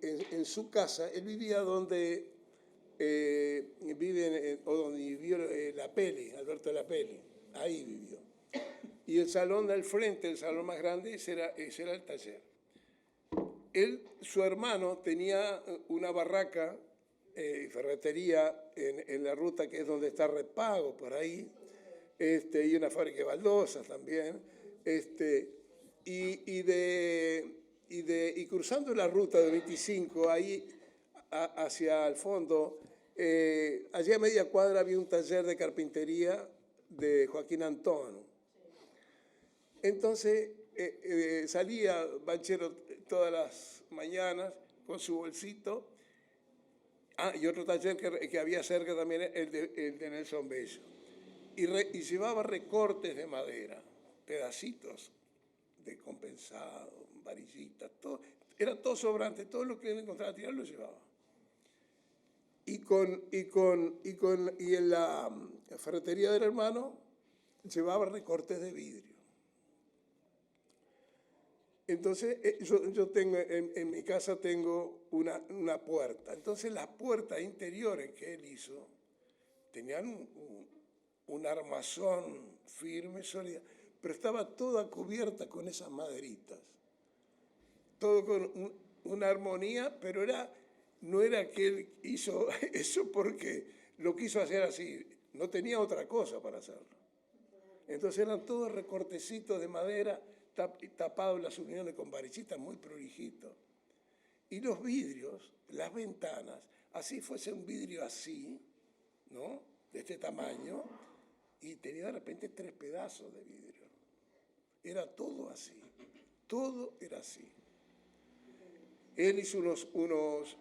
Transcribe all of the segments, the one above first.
en su casa, él vivía donde o donde vivió Lapelli, Alberto Lapelli, ahí vivió. Y el salón del frente, el salón más grande, ese era el taller. Su hermano tenía una barraca, ferretería en la ruta que es donde está Repago, por ahí, y una fábrica de baldosas también, y cruzando la ruta de 25, ahí hacia el fondo, allí a media cuadra había un taller de carpintería de Joaquín Antón. Entonces salía Banchero todas las mañanas con su bolsito. Y otro taller que había cerca también, el de Nelson Bello. Y llevaba recortes de madera, pedacitos de compensado, varillitas, todo. Era todo sobrante, todo lo que él encontraba tirar lo llevaba. Y en la ferretería del hermano llevaba recortes de vidrio. Entonces, yo tengo, en mi casa tengo una puerta. Entonces, las puertas interiores que él hizo tenían un armazón firme, sólida, pero estaba toda cubierta con esas maderitas. Todo con una armonía, pero no era que él hizo eso porque lo quiso hacer así, no tenía otra cosa para hacerlo. Entonces eran todos recortecitos de madera, tapados las uniones con varillitas, muy prolijitos. Y los vidrios, las ventanas, así fuese un vidrio así, ¿no? De este tamaño, y tenía de repente 3 pedazos de vidrio. Era todo así, todo era así. Él hizo unos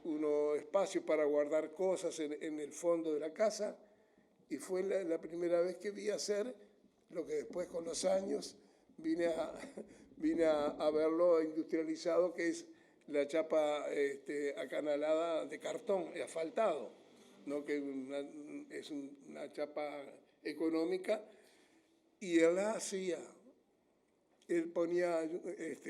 espacios para guardar cosas en el fondo de la casa, y fue la primera vez que vi hacer lo que después con los años vine a verlo industrializado, que es la chapa acanalada de cartón, asfaltado, ¿no? Que es una chapa económica, y él la hacía. Él ponía,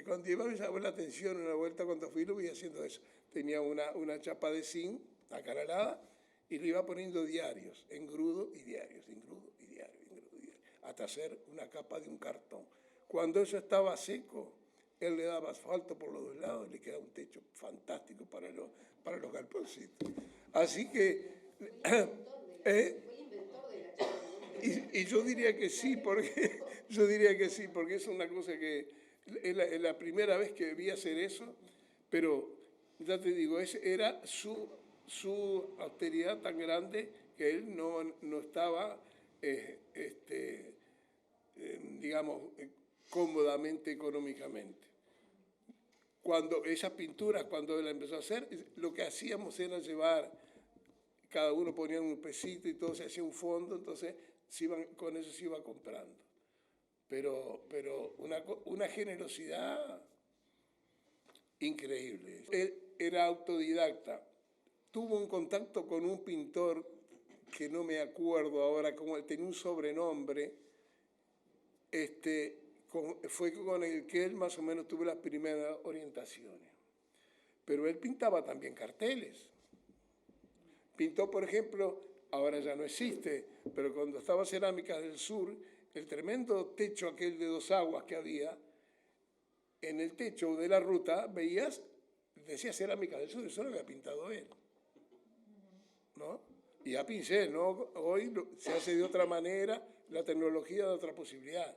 cuando iba me llamó la atención una vuelta cuando fui, lo vi haciendo eso. Tenía una chapa de zinc acanalada y le iba poniendo diarios, engrudo y diarios, engrudo y diario, engrudo y diario, hasta hacer una capa de un cartón. Cuando eso estaba seco, él le daba asfalto por los dos lados y le quedaba un techo fantástico para los galponcitos. Así que... Fue el inventor de la chapa. Y yo diría que sí, porque es una cosa que es la primera vez que vi hacer eso, pero ya te digo, era su austeridad tan grande que él no estaba, digamos, cómodamente económicamente. Cuando esas pinturas, cuando él empezó a hacer, lo que hacíamos era llevar, cada uno ponía un pesito y todo se hacía un fondo, entonces con eso se iba comprando. Pero una generosidad increíble. Él era autodidacta. Tuvo un contacto con un pintor que no me acuerdo ahora, como él tenía un sobrenombre, fue con el que él más o menos tuvo las primeras orientaciones. Pero él pintaba también carteles. Pintó, por ejemplo, ahora ya no existe, pero cuando estaba Cerámicas del Sur, el tremendo techo aquel de 2 aguas que había, en el techo de la ruta veías, decía Cerámicas del Sur, eso lo había pintado él, ¿no? Y a pincel, ¿no? Hoy se hace de otra manera, la tecnología da otra posibilidad.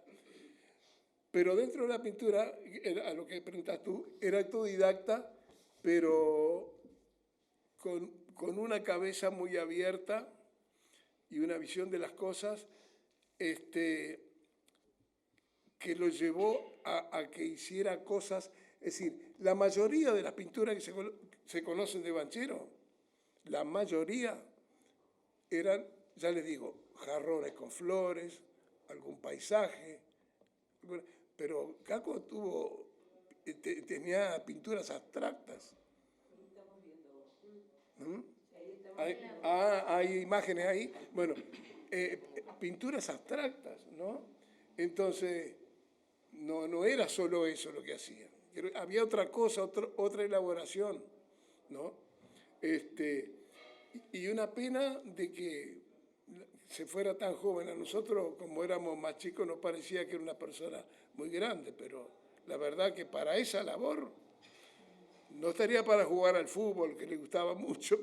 Pero dentro de la pintura, a lo que preguntas tú, era autodidacta, pero con una cabeza muy abierta y una visión de las cosas que lo llevó a que hiciera cosas. Es decir, la mayoría de las pinturas que se conocen de Banchero, la mayoría eran, ya les digo, jarrones con flores, algún paisaje, pero Caco tenía pinturas abstractas. Hay imágenes ahí. Bueno, pinturas abstractas, ¿no? Entonces, no era solo eso lo que hacían. Había otra cosa, otra elaboración. ¿no? Y una pena de que se fuera tan joven. A nosotros, como éramos más chicos, nos parecía que era una persona muy grande, pero la verdad que para esa labor, no estaría para jugar al fútbol, que le gustaba mucho,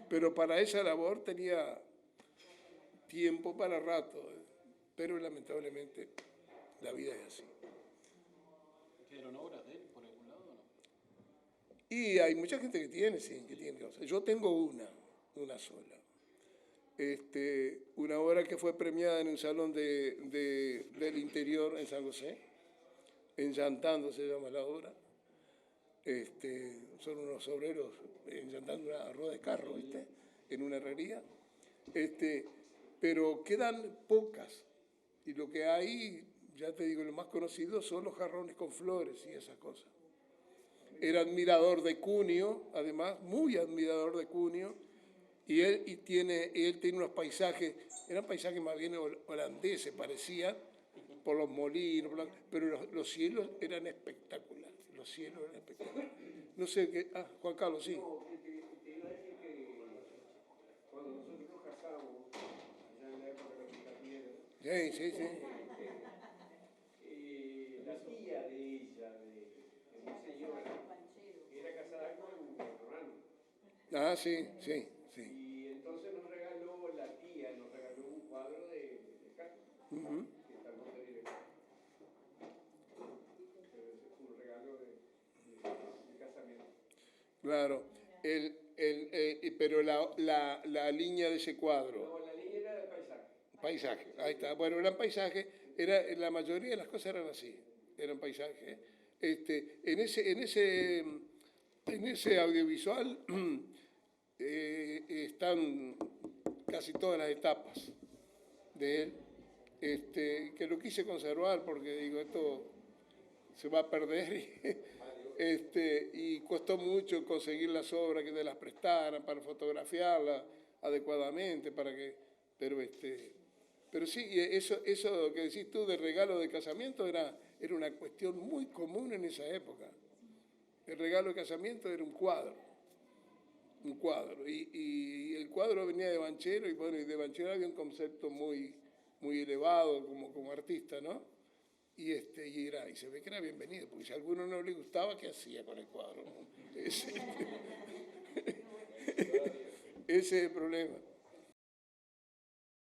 pero para esa labor tenía tiempo para rato. Pero lamentablemente la vida es así. ¿Quedaron obras de él por algún lado o no? Y hay mucha gente que tiene, sí, que tiene cosas. Yo tengo una sola. Una obra que fue premiada en un salón del interior en San José, Enllantando se llama la obra. Son unos obreros enllantando una rueda de carro, ¿viste? En una herrería. Pero quedan pocas. Y lo que hay, ya te digo, lo más conocido son los jarrones con flores y esas cosas. Era admirador de Cunio, además, muy admirador de Cunio. Y él tiene unos paisajes, eran paisajes más bien holandeses, parecían, por los molinos, pero los cielos eran espectaculares. Los cielos eran espectaculares. No sé qué. Ah, Juan Carlos, sí. No, te iba a decir que cuando nosotros nos casamos, allá en la época de la piedra, Sí. la tía de ella, de mi señora, era casada con mi hermano. Ah, sí. Y entonces nos regaló, la tía nos regaló un cuadro de Castro, que está en Montevideo. Pero ese fue un regalo de casamiento. Claro. Pero la línea de ese cuadro. No, la línea era de paisaje. Paisaje, ahí está. Bueno, eran paisajes, la mayoría de las cosas eran así, eran paisajes. En ese audiovisual están casi todas las etapas de él, que lo quise conservar porque digo, esto se va a perder y costó mucho conseguir las obras que te las prestaran para fotografiarlas adecuadamente, pero sí, eso que decís tú de regalo de casamiento era una cuestión muy común en esa época. El regalo de casamiento era un cuadro. Y el cuadro venía de Banchero, y bueno, y de Banchero había un concepto muy elevado como artista, ¿no? Y se ve que era bienvenido, porque si a alguno no le gustaba, ¿qué hacía con el cuadro? Ese es el problema.